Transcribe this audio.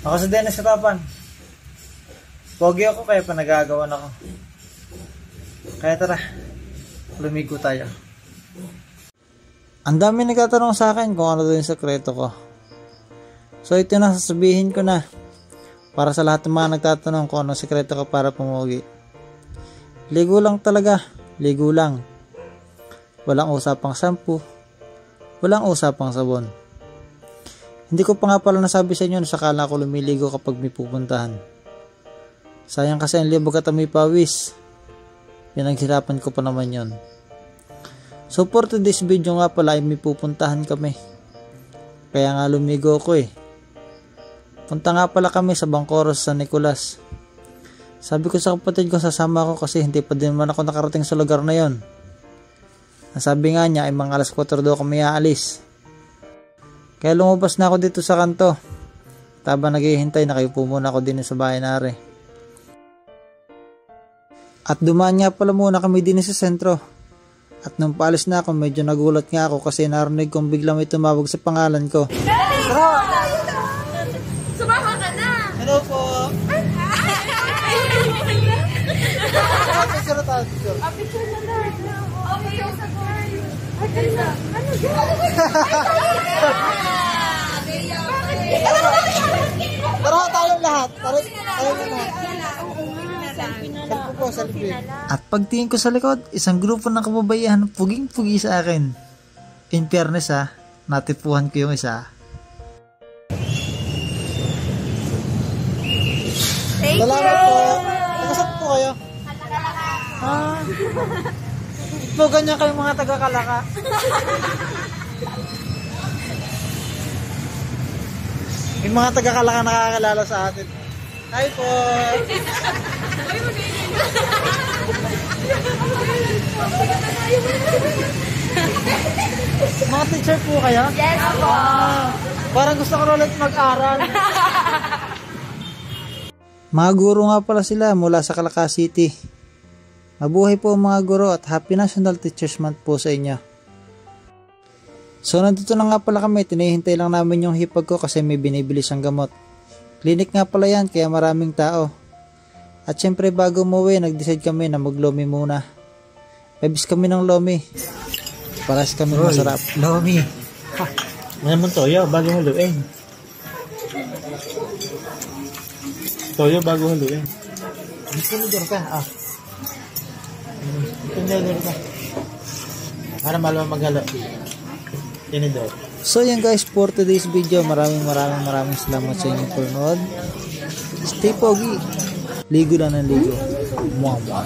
Ako sa Dennis Katapan. Pogi ako kaya pa nagagawan ako. Kaya tara, lumigo tayo. Ang dami nagtatanong sa akin kung ano daw yung sekreto ko. So ito na, sasabihin ko na. Para sa lahat ng mga nagtatanong kung ano sekreto ko para pumugi. Ligo lang talaga, ligo lang. Walang usapang shampoo, walang usapang sabon. Hindi ko pa nga pala nasabi sa inyo na sakala ko lumiligo kapag may pupuntahan. Sayang kasi ang libog at may pawis. Pinaghirapan ko pa naman yon. So for today's video nga pala ay may pupuntahan kami. Kaya nga lumigo ko eh. Punta nga pala kami sa Bangkoros San Nicolas. Sabi ko sa kapatid ko sasama ako kasi hindi pa din man ako nakarating sa lugar na yon. Nasabi nga niya ay mga alas 4 daw kami aalis. Kaya lumabas na ako dito sa kanto. Habang naghihintay, nakayupo muna ako din sa bahay nari. At dumaan nga pala muna kami din sa sentro. At nung paalis na ako, medyo nagulat nga ako kasi narinig kong biglang may tumawag sa pangalan ko. Bro! Sumama ka na! Hello po! Picture na tayo, picture. Picture na na! Okay, yung sa boy! Ano Tara tayong lahat. Selfie. At pagtingin ko sa likod, isang grupo ng kababaihan puging-pugi sa akin. In fairness natipuhan ko yung isa. Thank you! Salamat po. Nagkasap po kayo? Po ganyan kayong mga taga-Kalaka. Yung mga taga-Kalaka nakakalala sa atin. Hi po! Mga teacher po kayo? Yes po! Parang gusto ko ulit mag-aral. Mga guro nga pala sila mula sa Kalaka City. Mabuhay po mga guro at Happy National Teachers Month po sa inyo. So nandito na nga pala kami, tinihintay lang namin yung hipag ko kasi may binibili siyang gamot. Clinic nga pala yan kaya maraming tao. At syempre bago umuwi, nag-decide kami na mag-lomi muna. Pebis kami ng lomi. Paras kami masarap. Lomi. Ha, naman toyo bago haluin. Toyo bago haluin. Tinidor ka. Tinidor ka. Para malamang maghalo. Tinidor. So yan guys, for today's video, maraming salamat sa inyong panonood. Stay pogi. Ligo lang ng ligo. Mwah mwah.